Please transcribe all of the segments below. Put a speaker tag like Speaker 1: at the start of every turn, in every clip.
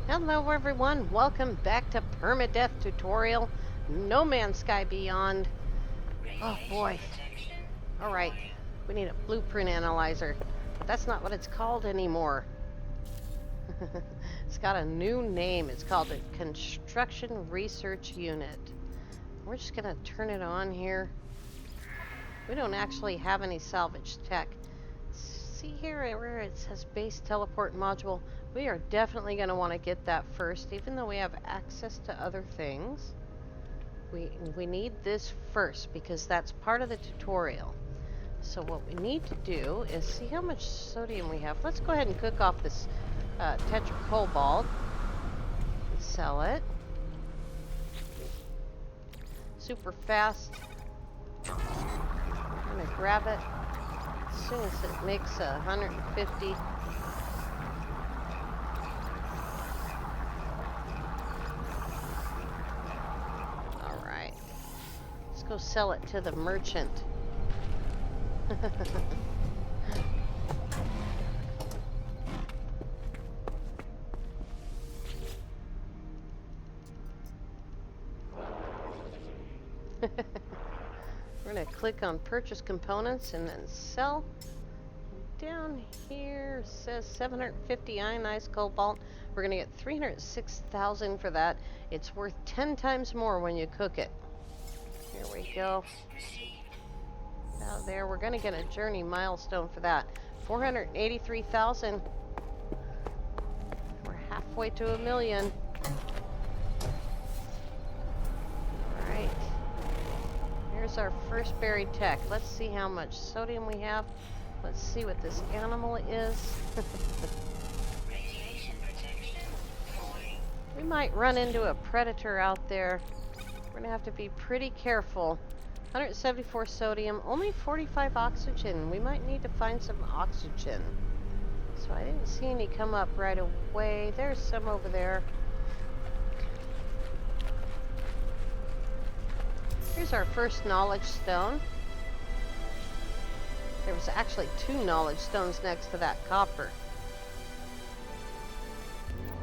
Speaker 1: Hello everyone, welcome back to Permadeath tutorial, No Man's Sky Beyond. Oh boy. Alright, we need a blueprint analyzer, but that's not what it's called anymore. It's got a new name. It's called a Construction Research Unit. We're just gonna turn it on here. We don't actually have any salvage tech. See here where it says base teleport module? We are definitely going to want to get that first, even though we have access to other things. We need this first because that's part of the tutorial. So what we need to do is see how much sodium we have. Let's go ahead and cook off this tetracobalt and sell it. Super fast. I'm going to grab it as soon as it makes 150. Alright. Let's go sell it to the merchant. We're going to click on purchase components and then sell. Down here says 750 ionized cobalt. We're going to get 306,000 for that. It's worth 10 times more when you cook it. Here we go. Out there, we're going to get a journey milestone for that. 483,000. We're halfway to 1,000,000. Alright. Here's our first buried tech. Let's see how much sodium we have. Let's see what this animal is. We might run into a predator out there. We're going to have to be pretty careful. 174 sodium, only 45 oxygen. We might need to find some oxygen. So I didn't see any come up right away. There's some over there. Here's our first knowledge stone. There was actually 2 knowledge stones next to that copper.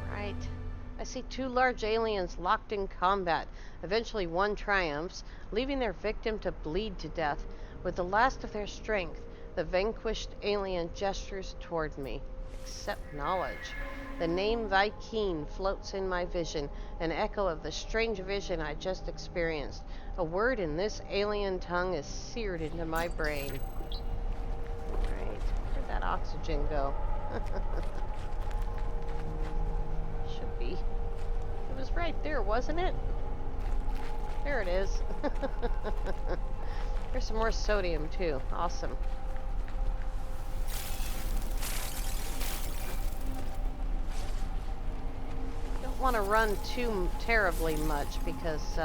Speaker 1: Alright. I see 2 large aliens locked in combat. Eventually one triumphs, leaving their victim to bleed to death. With the last of their strength, the vanquished alien gestures toward me. Accept knowledge. The name Viking floats in my vision, an echo of the strange vision I just experienced. A word in this alien tongue is seared into my brain. Alright, where'd that oxygen go? Should be. It was right there, wasn't it? There it is. There's some more sodium too. Awesome. Don't want to run too terribly much because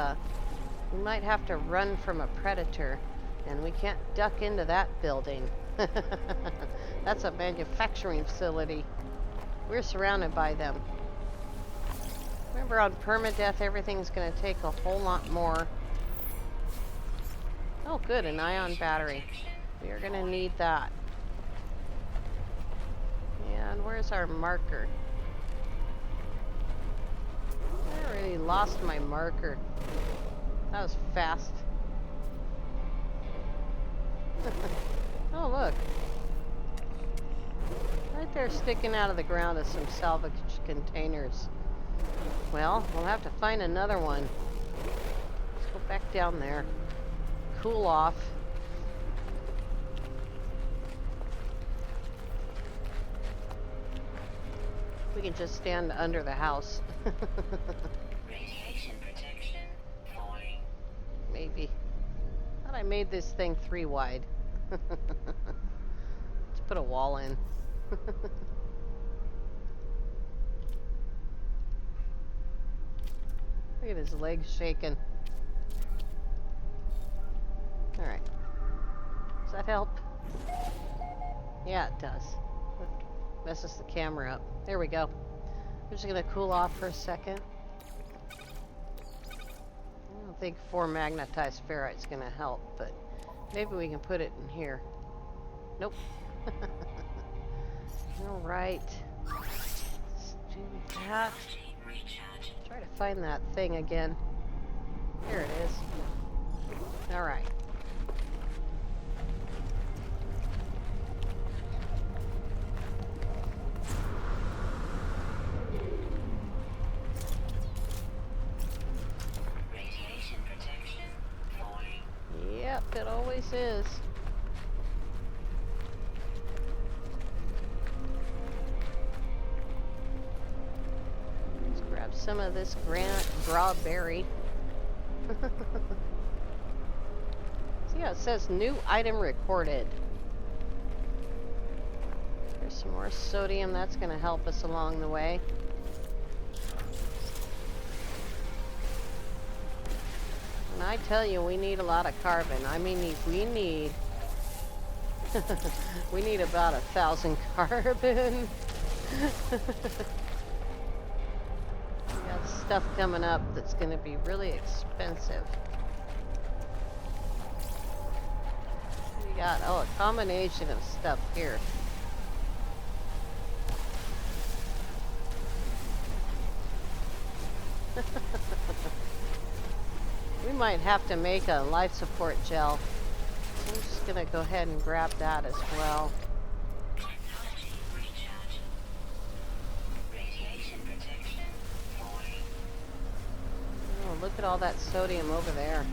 Speaker 1: we might have to run from a predator, and we can't duck into that building. That's a manufacturing facility. We're surrounded by them. Remember, on Permadeath, everything's going to take a whole lot more. Oh, good, an ion battery. We are going to need that. And where's our marker? I really lost my marker. That was fast. Oh, look. Right there sticking out of the ground is some salvaged containers. Well, we'll have to find another one. Let's go back down there. Cool off. We can just stand under the house.
Speaker 2: Radiation protection falling.
Speaker 1: Maybe. Thought I made this thing 3 wide. Let's put a wall in. Look at his legs shaking. Alright. Does that help? Yeah, it does. It messes the camera up. There we go. We're just going to cool off for a second. I don't think 4 magnetized ferrite's going to help, but maybe we can put it in here. Nope. Alright. Let's do that.
Speaker 2: recharge.
Speaker 1: Try to find that thing again. Here it is. Alright.
Speaker 2: Radiation protection falling.
Speaker 1: Yep, it always is. Let's grab some of this raw berry. See how it says new item recorded. There's some more sodium. That's going to help us along the way. And I tell you, we need a lot of carbon. I mean, we need we need about 1,000 carbon. We got stuff coming up that's going to be really expensive. We got, a combination of stuff here. We might have to make a life support gel. I'm just going to go ahead and grab that as well.
Speaker 2: Technology recharge. Radiation protection falling.
Speaker 1: Oh, look at all that sodium over there. I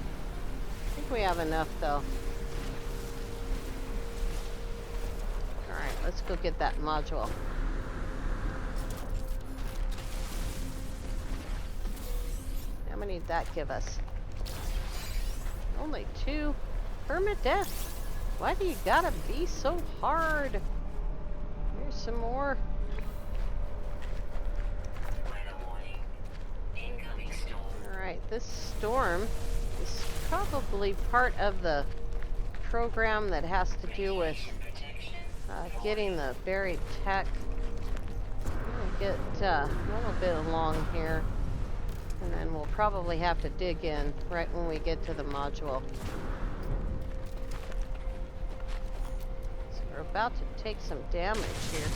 Speaker 1: think we have enough, though. Alright, let's go get that module. How many did that give us? Only 2. Permadeath. Why do you gotta be so hard? Here's some more.
Speaker 2: Weather warning. Incoming storm.
Speaker 1: Alright, this storm is probably part of the program that has to do with
Speaker 2: Radiation protection.
Speaker 1: getting the buried tech. We'll get a little bit along here, and then we'll probably have to dig in right when we get to the module. So we're about to take some damage here.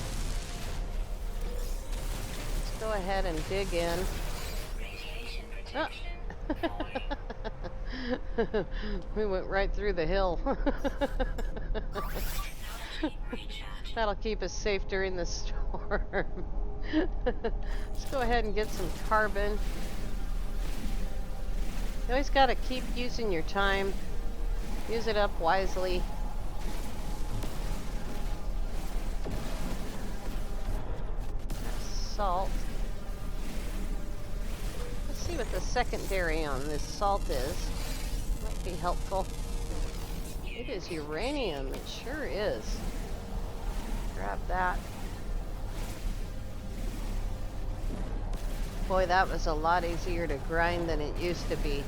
Speaker 1: Let's go ahead and dig in.
Speaker 2: Radiation
Speaker 1: Oh.
Speaker 2: protection falling.
Speaker 1: We went right through the hill.
Speaker 2: Technology recharge.
Speaker 1: That'll keep us safe during the storm. Let's go ahead and get some carbon. You always got to keep using your time. Use it up wisely. Salt. Let's see what the secondary on this salt is. Might be helpful. It is uranium. It sure is. Grab that. Boy, that was a lot easier to grind than it used to be.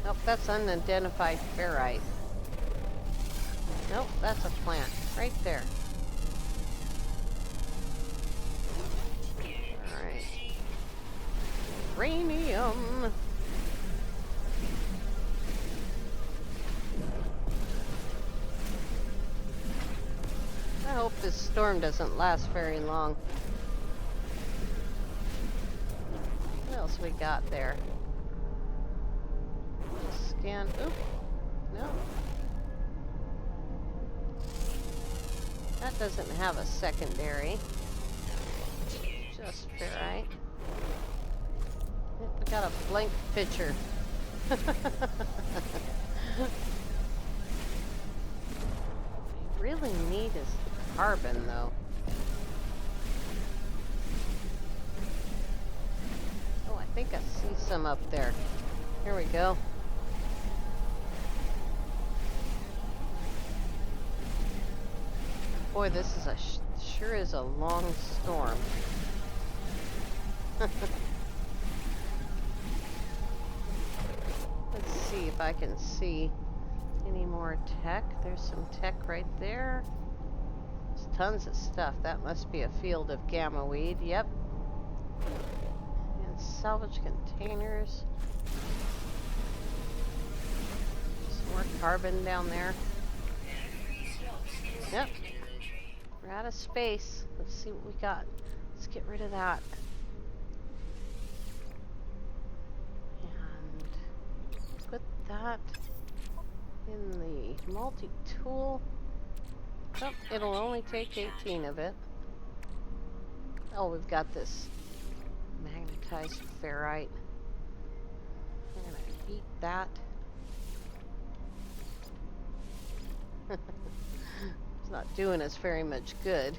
Speaker 1: Nope, that's unidentified ferrite. Nope, that's a plant. Right there. Alright. Uranium! I hope this storm doesn't last very long. What else we got there? Just scan. Oop. No. That doesn't have a secondary. Just ferrite. We got a blank picture. What we really need is carbon, though. Oh, I think I see some up there. Here we go. Boy, this is sure is a long storm. Let's see if I can see any more tech. There's some tech right there. There's tons of stuff. That must be a field of gamma weed. Yep. And salvage containers. Some more carbon down there. Yep. We're out of space. Let's see what we got. Let's get rid of that. that in the multi-tool. Oh, it'll only take 18 of it. Oh, we've got this magnetized ferrite. We're gonna eat that. It's not doing us very much good.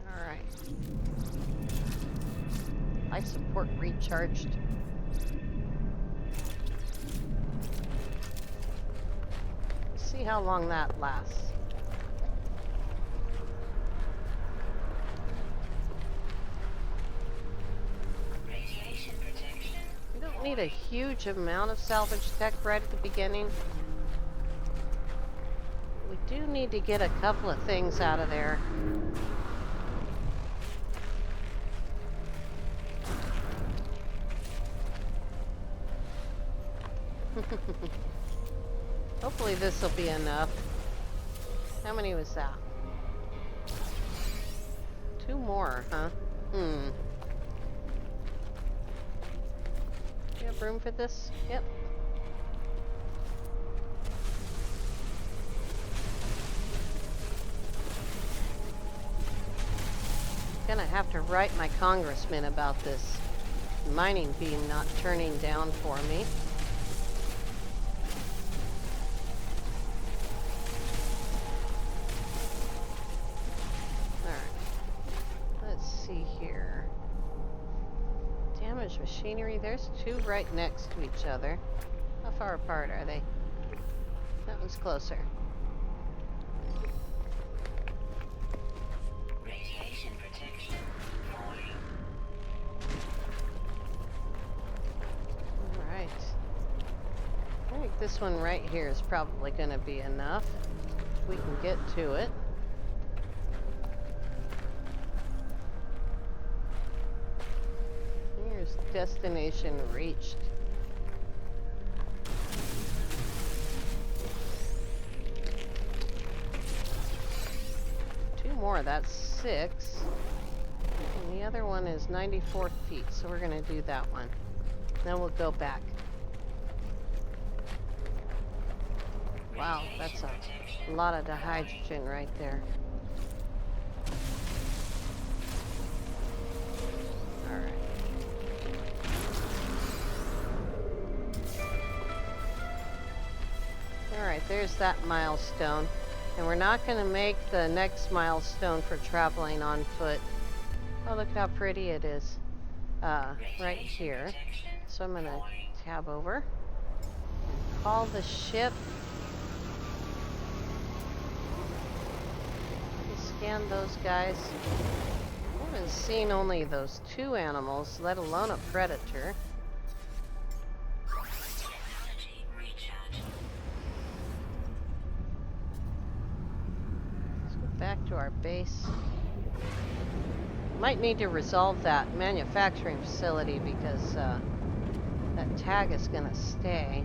Speaker 1: Alright. Life support recharged. See how long that lasts.
Speaker 2: Radiation protection.
Speaker 1: We don't need a huge amount of salvage tech right at the beginning. We do need to get a couple of things out of there. Hopefully this will be enough. How many was that? 2 more, huh? You have room for this? Yep. Gonna have to write my congressman about this mining beam not turning down for me. Machinery. There's 2 right next to each other. How far apart are they? That one's closer.
Speaker 2: Radiation protection. Falling.
Speaker 1: Alright. I think this one right here is probably going to be enough. If we can get to it. Destination reached. Two more, that's 6. And the other one is 94 feet, so we're gonna do that one. Then we'll go back. Wow, that's a lot of dihydrogen right there. Alright, there's that milestone. And we're not going to make the next milestone for traveling on foot. Oh, look how pretty it is. Right here. So I'm going to tab over. Call the ship. Scan those guys. I haven't seen only those 2 animals, let alone a predator. Back to our base. Might need to resolve that manufacturing facility because that tag is gonna stay.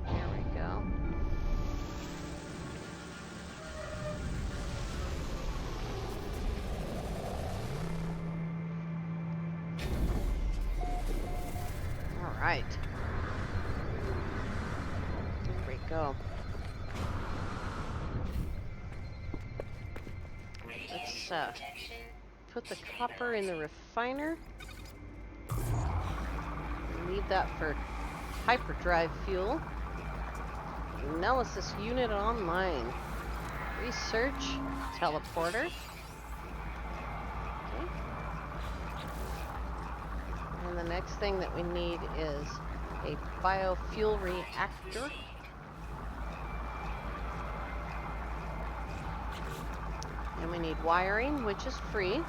Speaker 1: There we go. All right. There we go. Let's put the copper in the refiner. Leave that for hyperdrive fuel. Analysis unit online. Research teleporter. Okay. And the next thing that we need is a biofuel reactor. And we need wiring, which is free.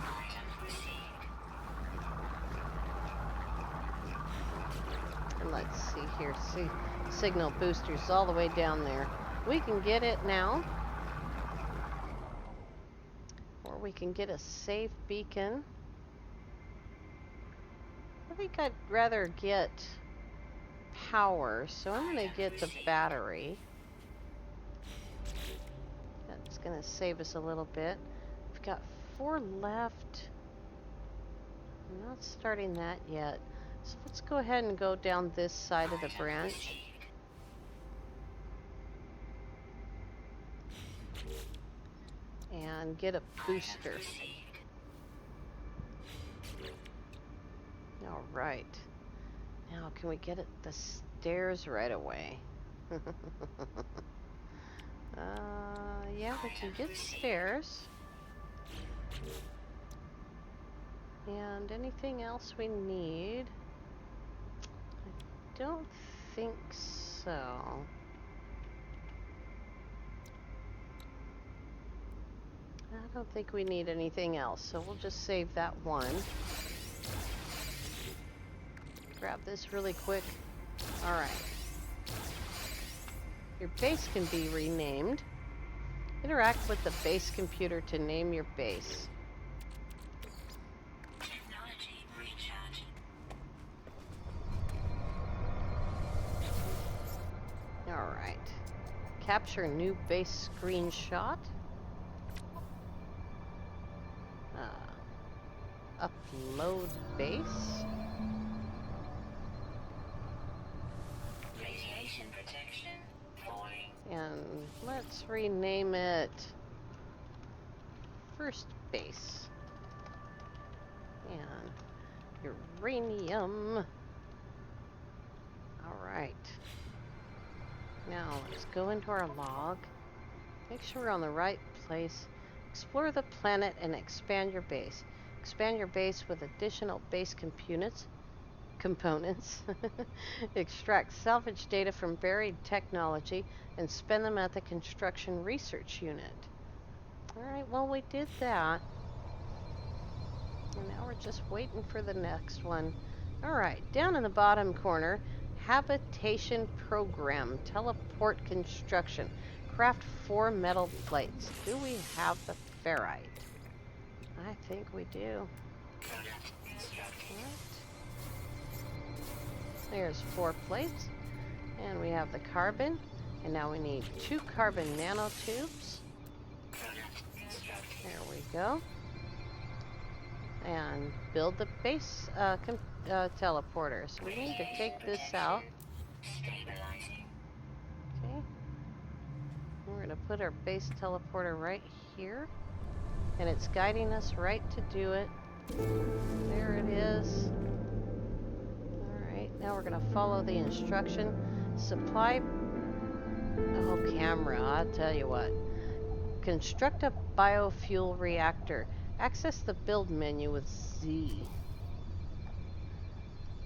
Speaker 1: And let's see here. See, signal boosters all the way down there. We can get it now. Or we can get a safe beacon. I think I'd rather get power, so I'm going to get the battery. That's going to save us a little bit. We've got 4 left. Not starting that yet. So let's go ahead and go down this side of the branch. And get a booster. All right. Now, can we get it the stairs right away? Yeah, we can get stairs. And anything else we need? I don't think so. I don't think we need anything else, so we'll just save that one. Grab this really quick. Alright. Your base can be renamed. Interact with the base computer to name your base.
Speaker 2: Technology recharge.
Speaker 1: Alright. Capture new base screenshot. Upload base.
Speaker 2: Radiation protection falling.
Speaker 1: And let's rename it First Base. And uranium. Alright. Now let's go into our log. Make sure we're on the right place. Explore the planet and expand your base. Expand your base with additional base components. Extract salvage data from buried technology and spend them at the construction research unit. Alright, well, we did that. And now we're just waiting for the next one. Alright, down in the bottom corner, habitation program, teleport construction. Craft 4 metal plates. Do we have the ferrite? I think we do. What? There's 4 plates. And we have the carbon. And now we need 2 carbon nanotubes. There we go. And build the base teleporter. So we need to take this out.
Speaker 2: Stabilizing.
Speaker 1: Okay. We're going to put our base teleporter right here. And it's guiding us right to do it. There it is. Alright, now we're going to follow the instruction. Supply... Oh, camera, I'll tell you what. Construct a biofuel reactor. Access the build menu with Z.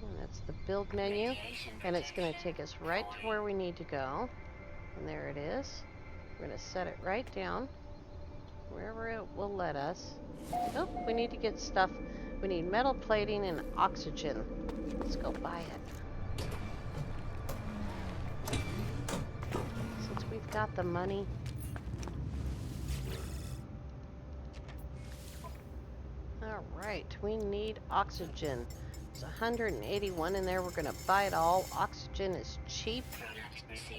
Speaker 1: And that's the build menu. And it's going to take us right to where we need to go. And there it is. We're going to set it right down. Wherever it will let us. Oh, we need to get stuff. We need metal plating and oxygen. Let's go buy it. Since we've got the money. Alright, we need oxygen. There's 181 in there. We're going to buy it all. Oxygen is cheap.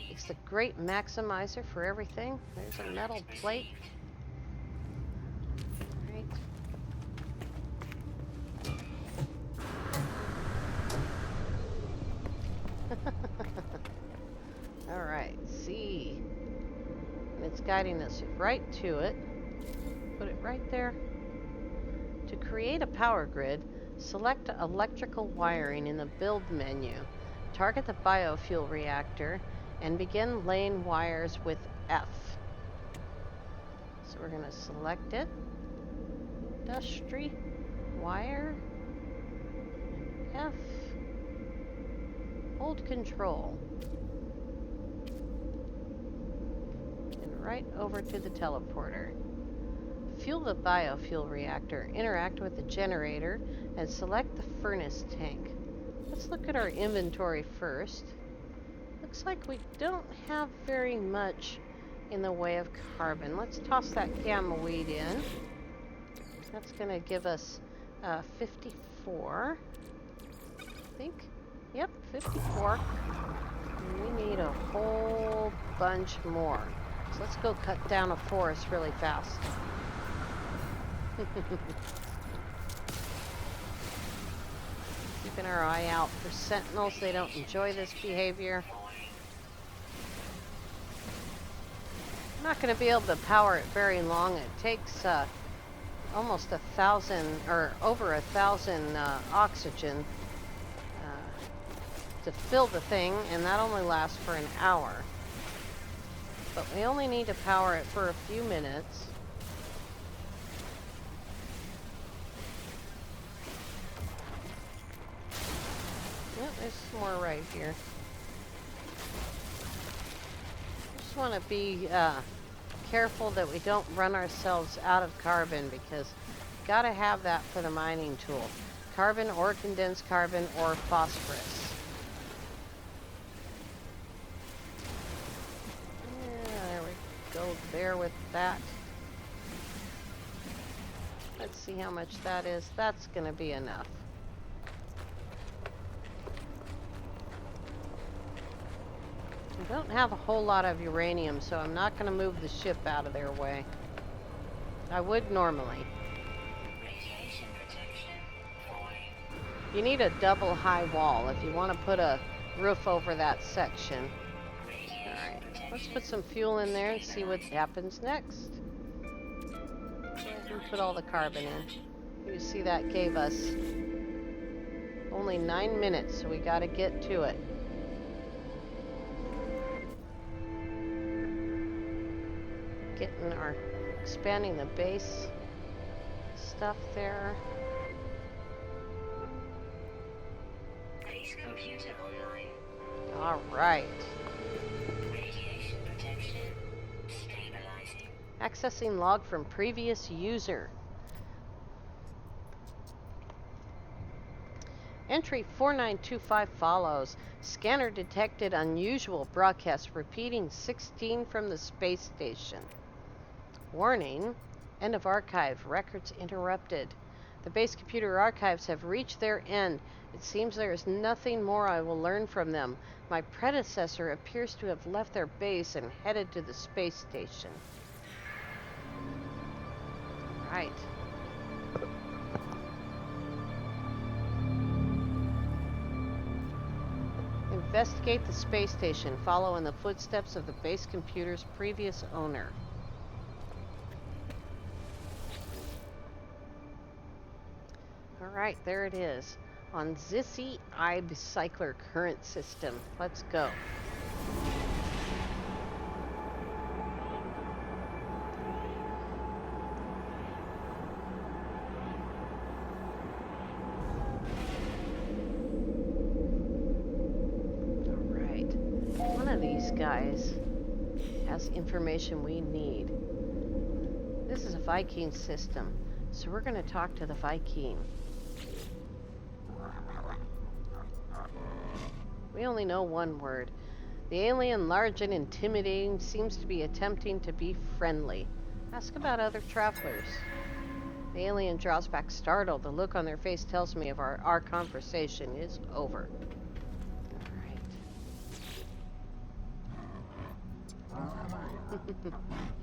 Speaker 1: It's the great maximizer for everything. There's a metal plate. Alright, C. And it's guiding us right to it. Put it right there. To create a power grid, select electrical wiring in the build menu. Target the biofuel reactor and begin laying wires with F. So we're going to select it. Industry, wire, F. Hold control. And right over to the teleporter. Fuel the biofuel reactor. Interact with the generator and select the furnace tank. Let's look at our inventory first. Looks like we don't have very much in the way of carbon. Let's toss that gamma weed in. That's going to give us 54. I think. Yep, 54. And we need a whole bunch more. So let's go cut down a forest really fast. keeping our eye out for sentinels. They don't enjoy this behavior. I'm not going to be able to power it very long. It takes almost 1,000 or over 1,000 oxygen to fill the thing, and that only lasts for an hour. But we only need to power it for a few minutes. Yep, there's some more right here. Just want to be careful that we don't run ourselves out of carbon, because gotta have that for the mining tool. Carbon or condensed carbon or phosphorus. Yeah, there we go there with that. Let's see how much that is. That's gonna be enough. I don't have a whole lot of uranium, so I'm not going to move the ship out of their way. I would normally.
Speaker 2: Radiation protection falling.
Speaker 1: You need a double high wall if you want to put a roof over that section. Alright, let's put some fuel in there and see what happens next. Go ahead and put all the carbon in. You see that gave us only 9 minutes, so we got to get to it. Getting our expanding the base stuff there.
Speaker 2: Base computer online.
Speaker 1: All right.
Speaker 2: Radiation protection stabilizing.
Speaker 1: Accessing log from previous user. Entry 4925 follows. Scanner detected unusual broadcast repeating 16 from the space station. Warning, end of archive, records interrupted. The base computer archives have reached their end. It seems there is nothing more I will learn from them. My predecessor appears to have left their base and headed to the space station. Right. Investigate the space station. Follow in the footsteps of the base computer's previous owner. Alright, there it is. On Zissy Ibe Cycler current system. Let's go. Alright. One of these guys has information we need. This is a Viking system, so we're going to talk to the Viking. We only know one word. The alien, large and intimidating, seems to be attempting to be friendly. Ask about other travelers. The alien draws back startled. The look on their face tells me our conversation is over. Alright.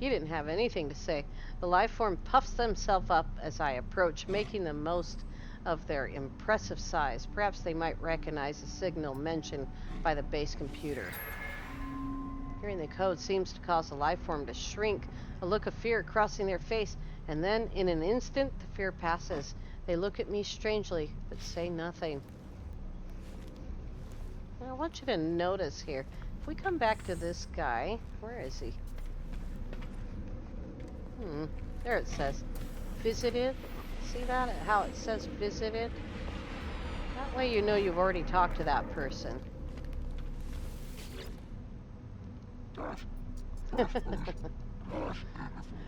Speaker 1: He didn't have anything to say. The life form puffs themselves up as I approach, making the most of their impressive size. Perhaps they might recognize the signal mentioned by the base computer. Hearing the code seems to cause the life form to shrink, a look of fear crossing their face, and then in an instant the fear passes. They look at me strangely, but say nothing. Now, I want you to notice here, if we come back to this guy, where is he? There it says, visited. See that? How it says visited? That way you know you've already talked to that person.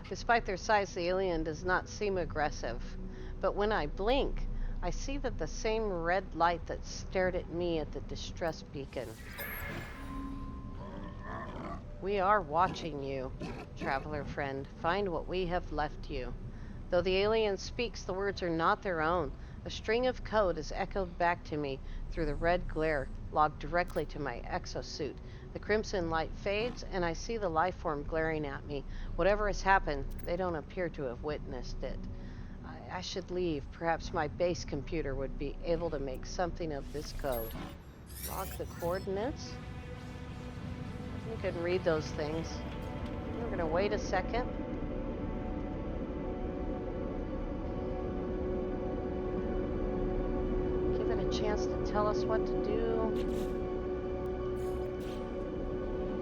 Speaker 1: Despite their size, the alien does not seem aggressive. But when I blink, I see that the same red light that stared at me at the distress beacon. We are watching you, traveler friend. Find what we have left you. Though the alien speaks, the words are not their own. A string of code is echoed back to me through the red glare logged directly to my exosuit. The crimson light fades, and I see the life form glaring at me. Whatever has happened, they don't appear to have witnessed it. I should leave. Perhaps my base computer would be able to make something of this code. Log the coordinates. You can read those things. We're going to wait a second. Give it a chance to tell us what to do.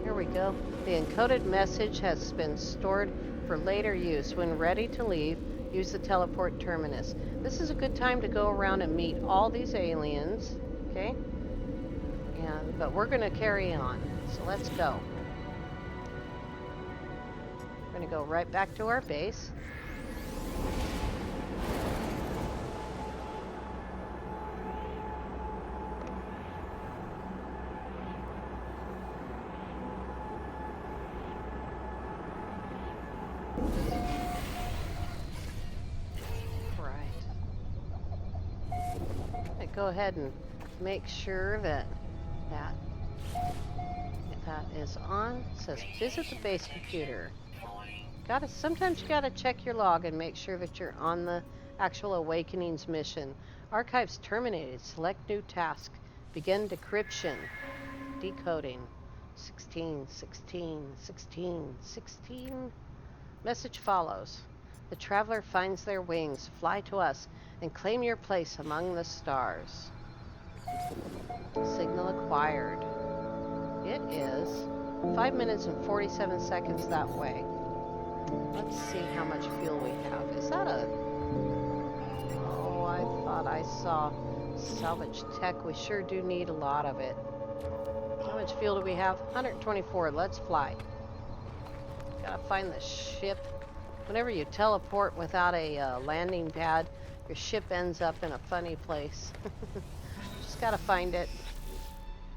Speaker 1: Here we go. The encoded message has been stored for later use. When ready to leave, use the teleport terminus. This is a good time to go around and meet all these aliens, okay? But we're going to carry on. So let's go. We're going to go right back to our base. Go ahead and make sure that is on. It says visit the base computer. Sometimes you gotta check your log and make sure that you're on the actual Awakenings mission. Archives terminated. Select new task. Begin decryption. Decoding. 16, 16, 16, 16. Message follows. The traveler finds their wings. Fly to us and claim your place among the stars. Signal acquired. It is 5 minutes and 47 seconds that way. Let's see how much fuel we have. Is that a... Oh, I thought I saw salvage tech. We sure do need a lot of it. How much fuel do we have? 124. Let's fly. Gotta find the ship. Whenever you teleport without a landing pad, your ship ends up in a funny place. Just gotta find it.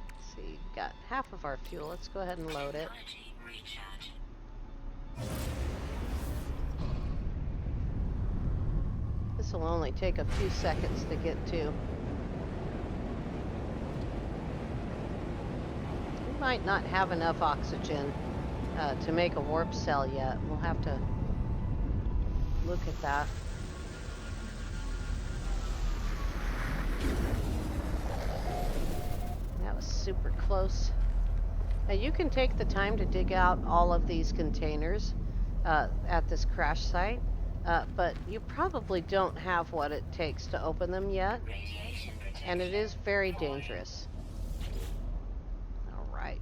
Speaker 1: Let's see, got half of our fuel. Let's go ahead and load it. This will only take a few seconds to get to. We might not have enough oxygen to make a warp cell yet. We'll have to look at that. That was super close. Now you can take the time to dig out all of these containers at this crash site, but you probably don't have what it takes to open them yet, and it is very dangerous. Alright.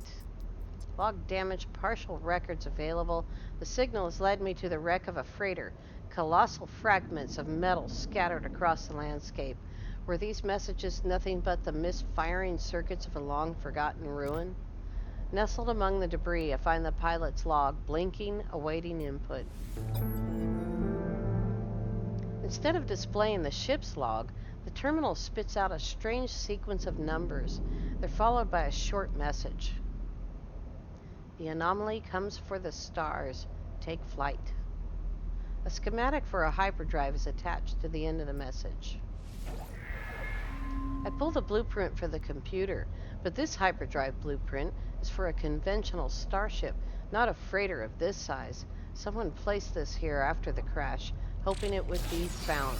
Speaker 1: Log damage, partial records available. The signal has led me to the wreck of a freighter. Colossal fragments of metal scattered across the landscape. Were these messages nothing but the misfiring circuits of a long-forgotten ruin? Nestled among the debris, I find the pilot's log, blinking, awaiting input. Instead of displaying the ship's log, the terminal spits out a strange sequence of numbers. They're followed by a short message. The anomaly comes for the stars. Take flight. A schematic for a hyperdrive is attached to the end of the message. I pulled a blueprint for the computer, but this hyperdrive blueprint is for a conventional starship, not a freighter of this size. Someone placed this here after the crash, hoping it would be found.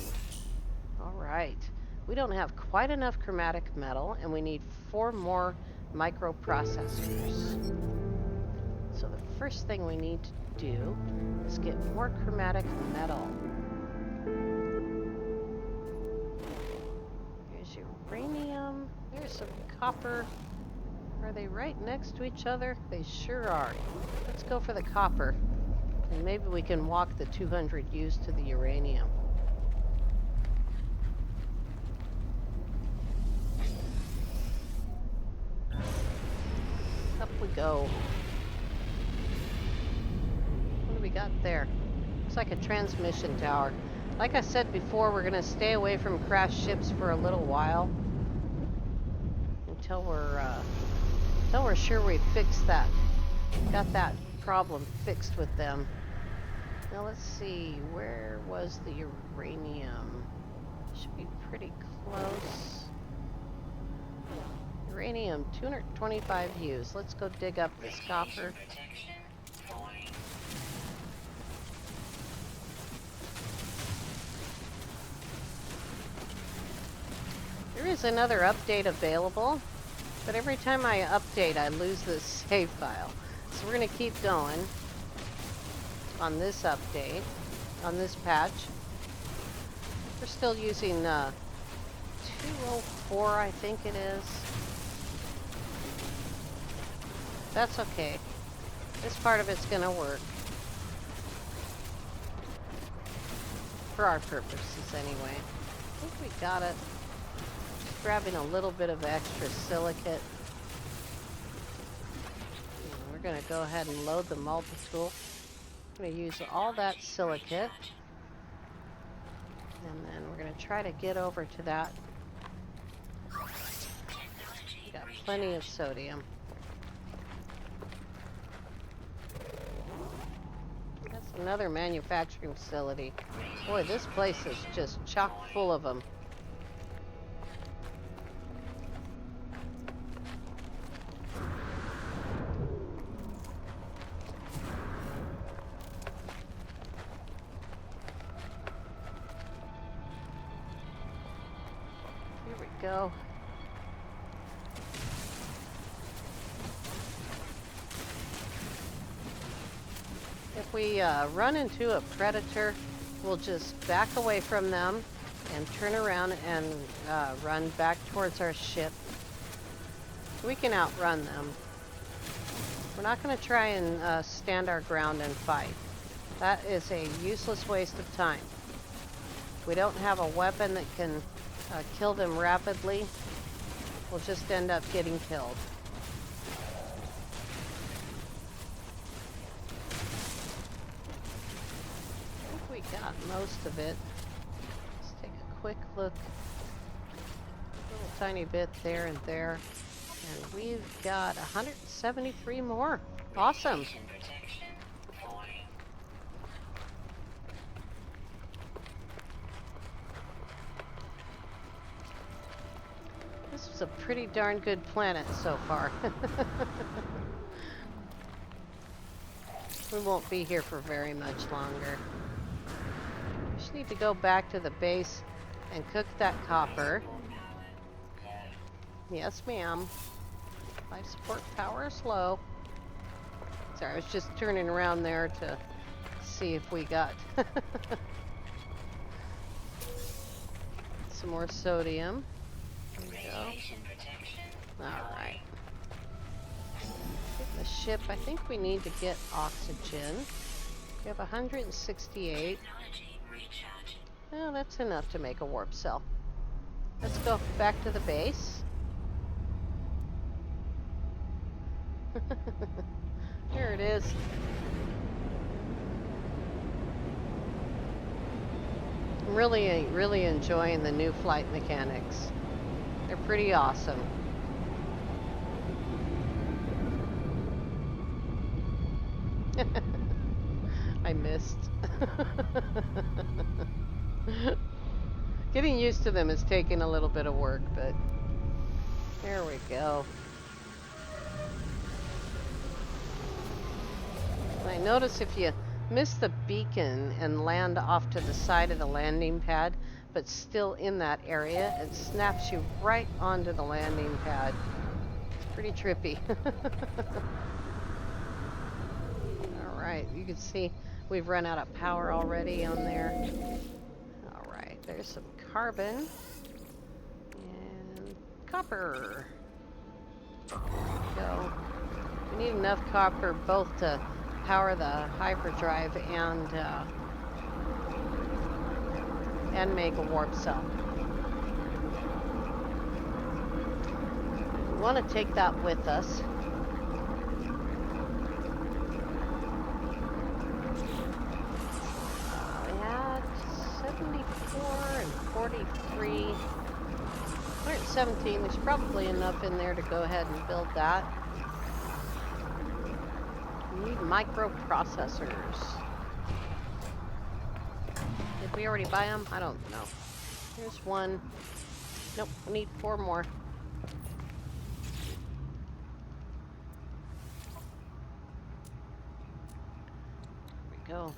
Speaker 1: All right. We don't have quite enough chromatic metal, and we need 4 more microprocessors. So the first thing we need to do is get more chromatic metal. Here's uranium. There's some copper. Are they right next to each other? They sure are. Let's go for the copper. And maybe we can walk the 200 U's to the uranium. Up we go. What do we got there? Looks like a transmission tower. Like I said before, we're going to stay away from crashed ships for a little while. Until we're sure we've fixed that. Got that problem fixed with them. Now let's see, where was the uranium? Should be pretty close. Uranium, 225 U's. Let's go dig up this copper. is another update available, but every time I update, I lose this save file. So we're going to keep going on this update, on this patch. We're still using 204, I think it is. That's okay. This part of it's going to work. For our purposes, anyway. I think we got it. Just grabbing a little bit of extra silicate. And we're going to go ahead and load the multi-tool. I'm going to use all that silicate. And then we're going to try to get over to that. We got plenty of sodium. That's another manufacturing facility. Boy, this place is just chock full of them. Here we go. If we run into a predator, we'll just back away from them and turn around and run back towards our ship. We can outrun them. We're not going to try and stand our ground and fight. That is a useless waste of time. If we don't have a weapon that can kill them rapidly, we'll just end up getting killed. Got most of it. Let's take a quick look. A little tiny bit there and there. And we've got 173 more. Awesome. This was a pretty darn good planet so far. We won't be here for very much longer. Just need to go back to the base and cook that copper. Yes, ma'am. Life support power is low. Sorry, I was just turning around there to see if we got some more sodium. There we go. Alright. Get the ship. I think we need to get oxygen. We have 168. Well, that's enough to make a warp cell. Let's go back to the base. Here it is. I'm really enjoying the new flight mechanics. They're pretty awesome. I missed. Getting used to them is taking a little bit of work, but there we go. And I notice if you miss the beacon and land off to the side of the landing pad, but still in that area, it snaps you right onto the landing pad. It's pretty trippy. Alright, you can see we've run out of power already on there. Alright, there's some carbon. And copper. There we go. We need enough copper both to power the hyperdrive and make a warp cell. We want to take that with us. We had 74 and 43. 117. There's probably enough in there to go ahead and build that. We need microprocessors. Did we already buy them? I don't know. Here's one. Nope, we need 4 more. There we go.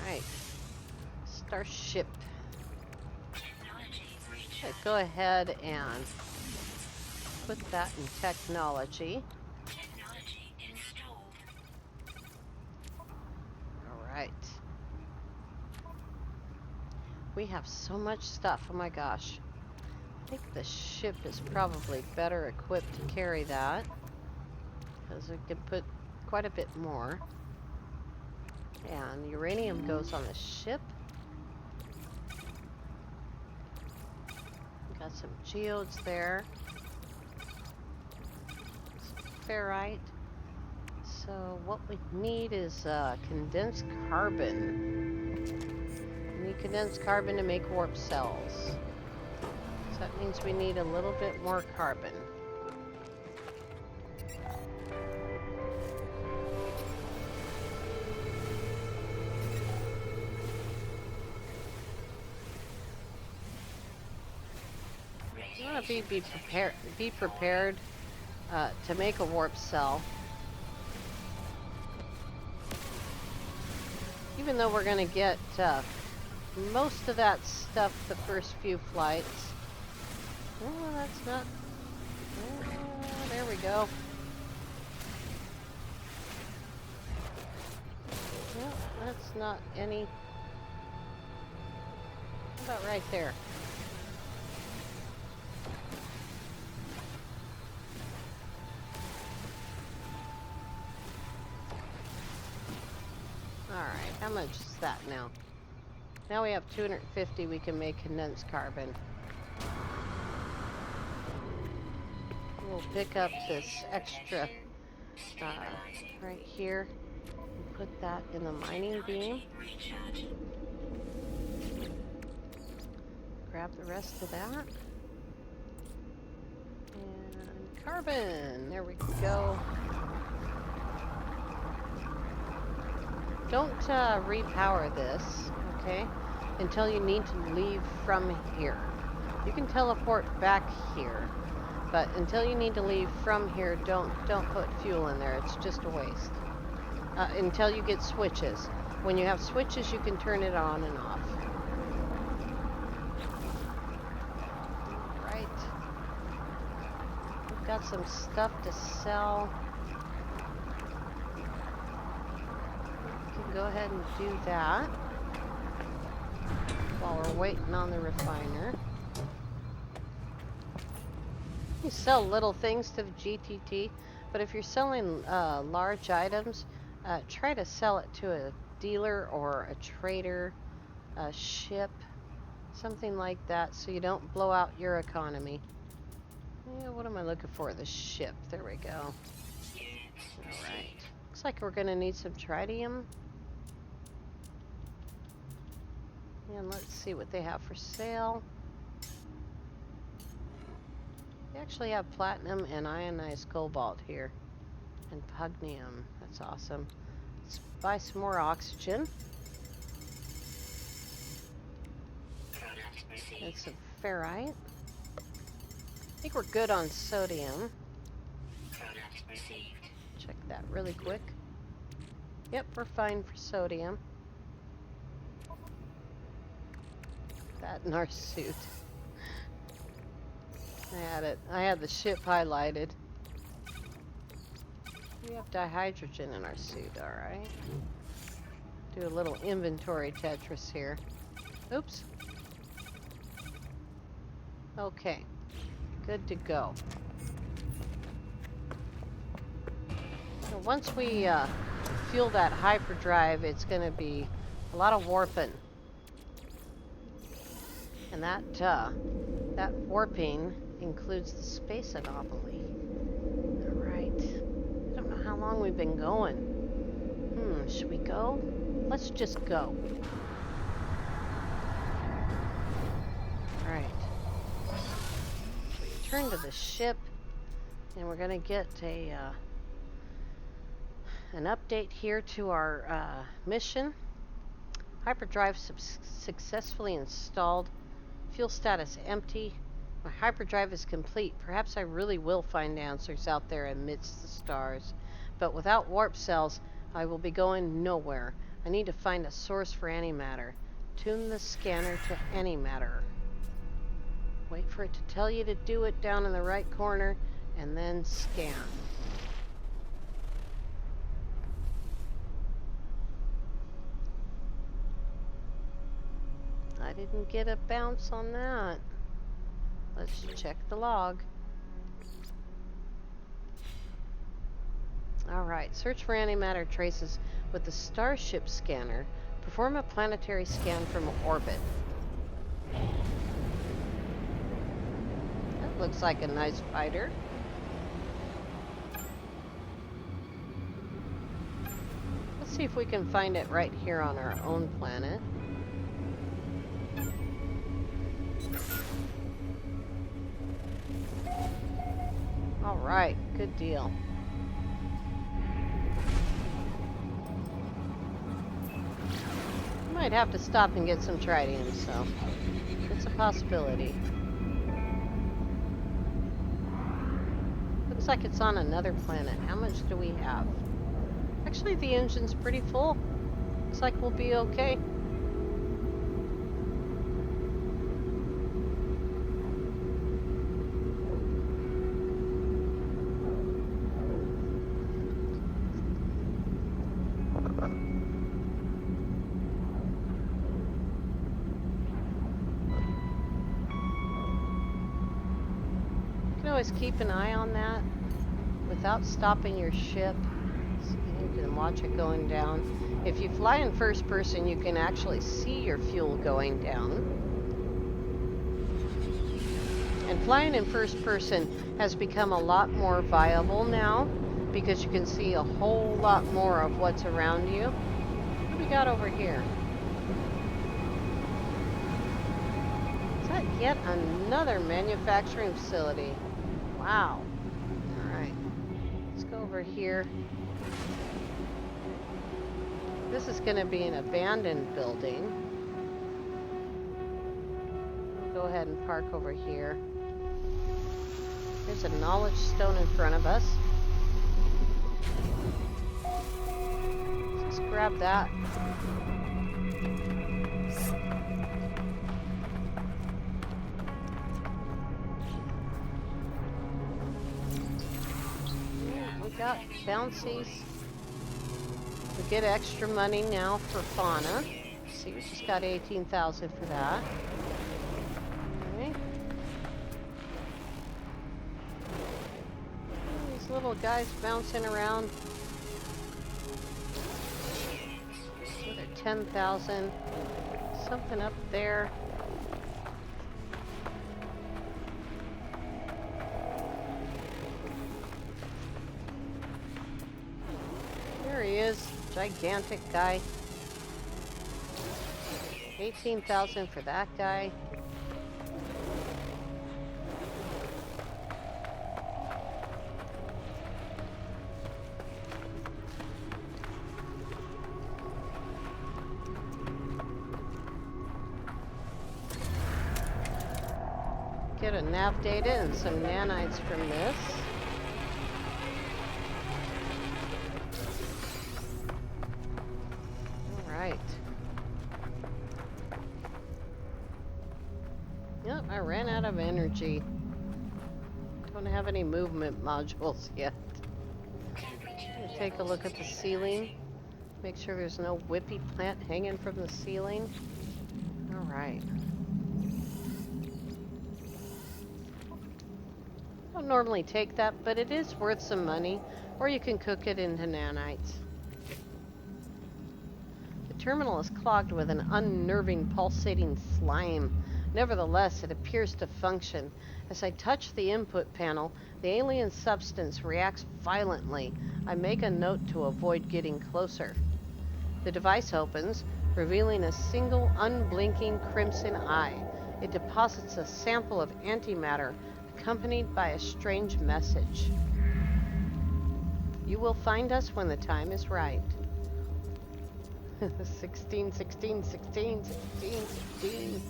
Speaker 1: Alright. Starship. Okay, go ahead and put that in technology.
Speaker 2: Technology installed.
Speaker 1: All right. We have so much stuff. Oh my gosh. I think the ship is probably better equipped to carry that, because it can put quite a bit more. And uranium goes on the ship. Got some geodes there. Some ferrite. So what we need is condensed carbon. We need condensed carbon to make warp cells. So that means we need a little bit more carbon. You want to be prepared to make a warp cell. Even though we're going to get most of that stuff the first few flights. Oh, that's not... Oh, there we go. No, that's not any... How about right there? Alright, how much is that now? Now we have 250 we can make condensed carbon. We'll pick up this extra right here and put that in the mining beam. Grab the rest of that. And carbon! There we go. Don't repower this, okay, until you need to leave from here. You can teleport back here, but until you need to leave from here, don't put fuel in there. It's just a waste. Until you get switches. When you have switches, you can turn it on and off. Right. We've got some stuff to sell. Go ahead and do that while we're waiting on the refiner. You sell little things to the GTT, but if you're selling large items, try to sell it to a dealer or a trader, a ship, something like that, so you don't blow out your economy. Yeah, what am I looking for? The ship. There we go. Alright. Looks like we're going to need some tritium. And let's see what they have for sale. They actually have platinum and ionized cobalt here. And pugnium. That's awesome. Let's buy some more oxygen. And some ferrite. I think we're good on sodium. Check that really quick. Yep, we're fine for sodium. That in our suit. I had the ship highlighted. We have dihydrogen in our suit, alright. Do a little inventory Tetris here. Oops. Okay. Good to go. So once we fuel that hyperdrive, it's going to be a lot of warping. And that warping includes the space anomaly. Alright. I don't know how long we've been going. Should we go? Let's just go. Alright. Return to the ship, and we're gonna get an update here to our mission. Hyperdrive successfully installed. Fuel status empty. My hyperdrive is complete. Perhaps I really will find answers out there amidst the stars. But without warp cells, I will be going nowhere. I need to find a source for antimatter. Tune the scanner to antimatter. Wait for it to tell you to do it down in the right corner, and then scan. I didn't get a bounce on that. Let's check the log. Alright, search for antimatter traces with the Starship scanner. Perform a planetary scan from orbit. That looks like a nice fighter. Let's see if we can find it right here on our own planet. Alright, good deal. Might have to stop and get some tritium, so it's a possibility. Looks like it's on another planet. How much do we have? Actually, the engine's pretty full. Looks like we'll be okay. Always keep an eye on that without stopping your ship. So you can watch it going down. If you fly in first person, you can actually see your fuel going down. And flying in first person has become a lot more viable now because you can see a whole lot more of what's around you. What do we got over here? Is that yet another manufacturing facility? Wow. Alright. Let's go over here. This is going to be an abandoned building. We'll go ahead and park over here. There's a knowledge stone in front of us. Let's just grab that. Got bouncies. We get extra money now for fauna. See, we just got 18,000 for that. Okay. These little guys bouncing around. So they're 10,000. Something up there. There he is, gigantic guy. 18,000 for that guy. Get a nav data and some nanites from this. Yep, I ran out of energy. Don't have any movement modules yet. I'm gonna take a look at the ceiling. Make sure there's no whippy plant hanging from the ceiling. Alright. Don't normally take that, but it is worth some money. Or you can cook it into nanites. The terminal is clogged with an unnerving, pulsating slime. Nevertheless, it appears to function. As I touch the input panel, the alien substance reacts violently. I make a note to avoid getting closer. The device opens, revealing a single unblinking crimson eye. It deposits a sample of antimatter, accompanied by a strange message. You will find us when the time is right. 16, 16, 16, 16, 16.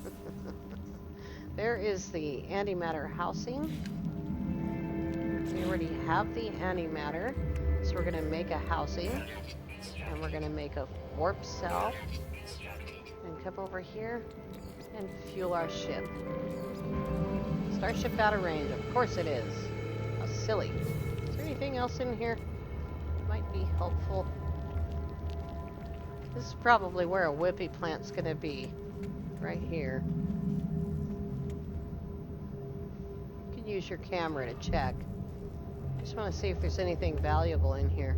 Speaker 1: There is the antimatter housing. We already have the antimatter, so we're going to make a housing, and we're going to make a warp cell, and come over here and fuel our ship. Starship out of range. Of course it is. How silly. Is there anything else in here? Might be helpful. This is probably where a whippy plant's gonna be. Right here. You can use your camera to check. Just want to see if there's anything valuable in here.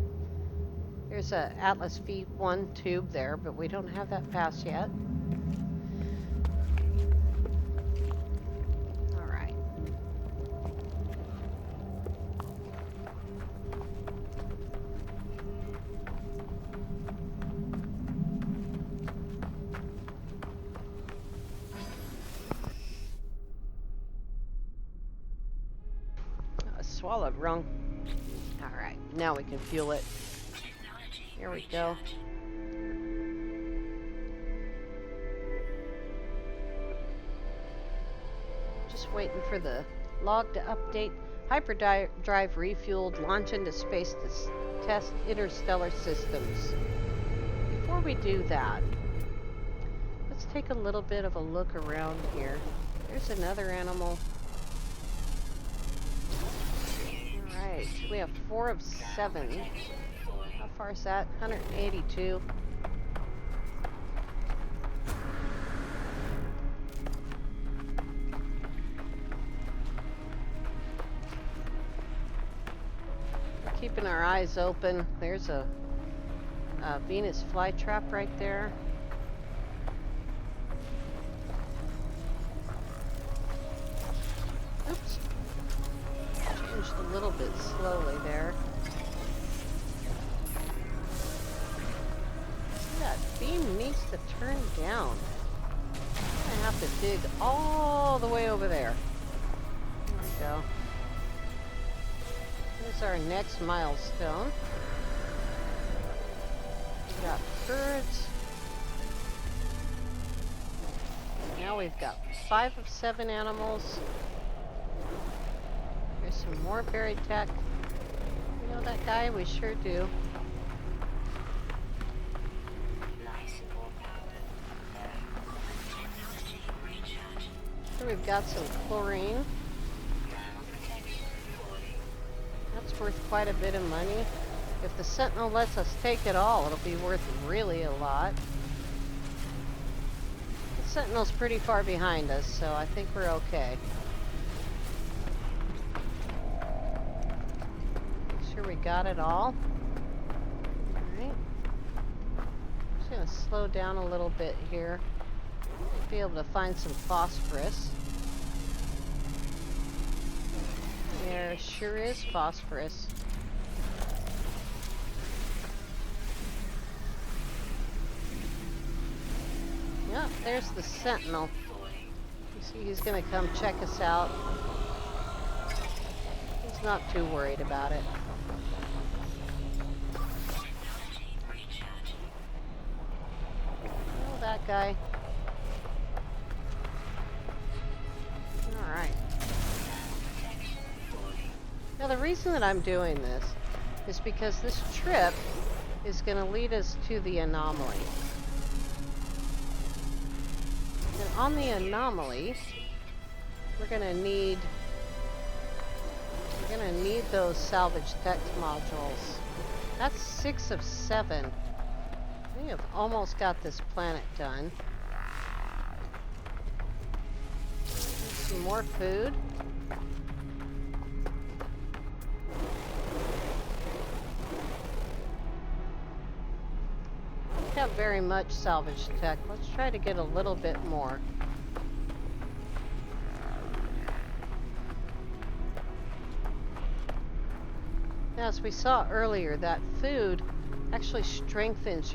Speaker 1: There's a Atlas V1 tube there, but we don't have that pass yet. Alright. Swallowed wrong. Alright, now we can fuel it. Here we go. Just waiting for the log to update. Hyperdrive refueled, launch into space to test interstellar systems. Before we do that, let's take a little bit of a look around here. There's another animal. Alright, we have 4 of 7. How far is that? 182. We're keeping our eyes open. There's a Venus flytrap right there. Oops. Changed a little bit slowly there. That beam needs to turn down. I'm gonna have to dig all the way over there. There we go. Here's our next milestone. We got birds. Now we've got 5 of 7 animals. There's some more buried tech. You know that guy? We sure do. Here we've got some chlorine. That's worth quite a bit of money. If the Sentinel lets us take it all, it'll be worth really a lot. The Sentinel's pretty far behind us, so I think we're okay. Make sure we got it all. Alright. Just gonna slow down a little bit here. Be able to find some phosphorus. There sure is phosphorus. Yep, there's the Sentinel. You see he's gonna come check us out. He's not too worried about it. Oh, that guy. Alright. Now the reason that I'm doing this is because this trip is going to lead us to the anomaly. And on the anomaly, we're going to need those salvaged tech modules. That's 6 of 7. We have almost got this planet done. Some more food. We don't have very much salvage tech. Let's try to get a little bit more. Now, as we saw earlier, that food actually strengthens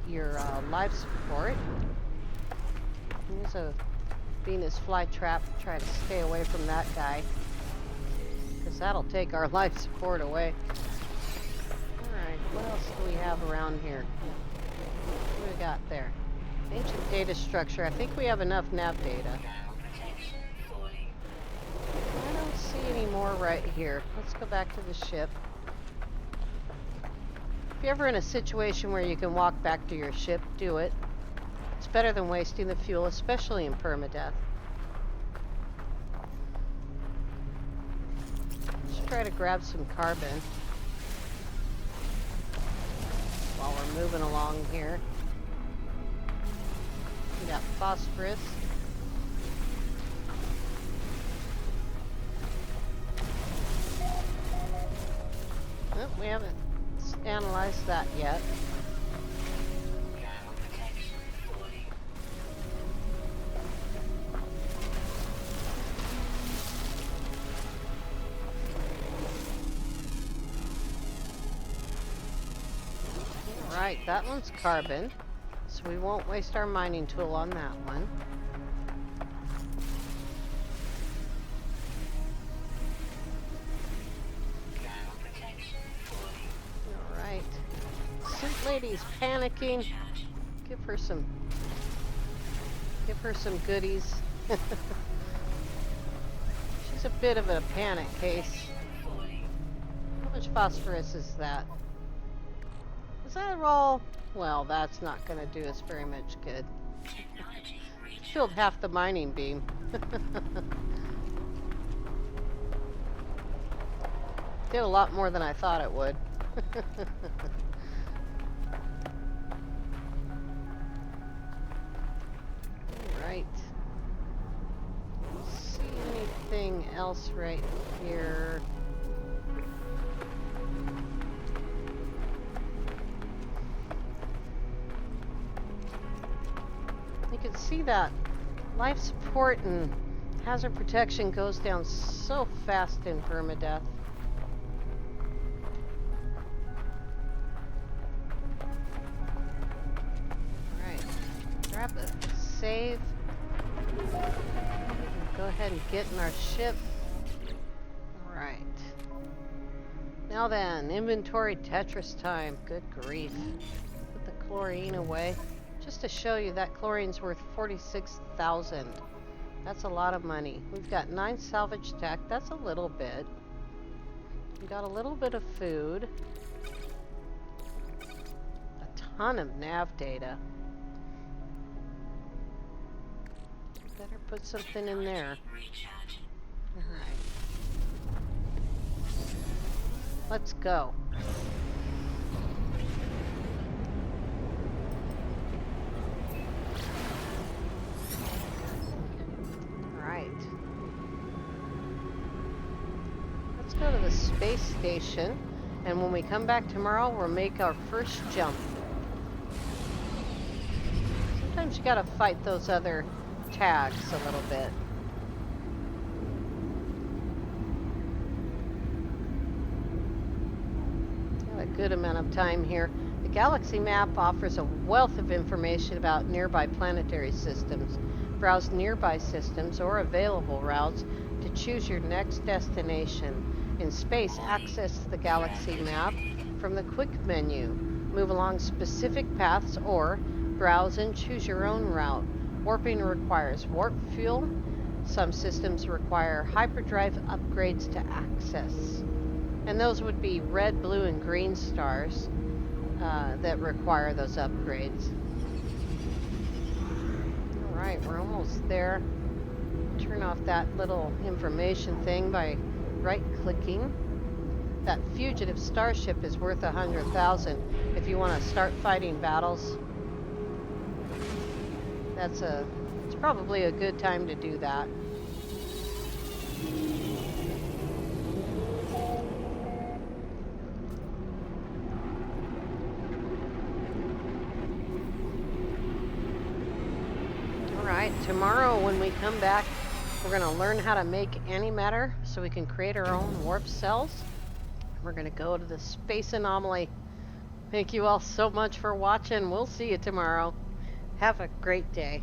Speaker 1: your life support. There's a Venus flytrap. Try to stay away from that guy, because that'll take our life support away. Alright, what else do we have around here? What do we got there? Ancient data structure. I think we have enough nav data. I don't see any more right here. Let's go back to the ship. If you're ever in a situation where you can walk back to your ship, do it. It's better than wasting the fuel, especially in permadeath. try to grab some carbon while we're moving along here. We got phosphorus. Oh, we haven't analyzed that yet. Alright, that one's carbon, so we won't waste our mining tool on that one. Alright. Suit lady's panicking. Give her some goodies. She's a bit of a panic case. How much phosphorus is that? Is that all? Well, that's not going to do us very much good. Filled half the mining beam. Did a lot more than I thought it would. Alright. See anything else right here? You can see that life support and hazard protection goes down so fast in permadeath. Alright, grab a save. Go ahead and get in our ship. Alright. Now then, inventory Tetris time. Good grief. Put the chlorine away. Just to show you that chlorine's worth 46,000. That's a lot of money. We've got 9 salvage tech. That's a little bit. We got a little bit of food. A ton of nav data. Better put something in there. Alright. Let's go. Let's go to the space station, and when we come back tomorrow, we'll make our first jump. Sometimes you gotta fight those other tags a little bit. Got a good amount of time here. The galaxy map offers a wealth of information about nearby planetary systems. Browse nearby systems or available routes to choose your next destination. In space, access the galaxy map from the quick menu. Move along specific paths or browse and choose your own route. Warping requires warp fuel. Some systems require hyperdrive upgrades to access. And those would be red, blue, and green stars that require those upgrades. Alright, we're almost there. Turn off that little information thing by right-clicking. That fugitive starship is worth 100,000 if you want to start fighting battles. It's probably a good time to do that. Alright, tomorrow when we come back, we're going to learn how to make antimatter so we can create our own warp cells. We're going to go to the space anomaly. Thank you all so much for watching. We'll see you tomorrow. Have a great day.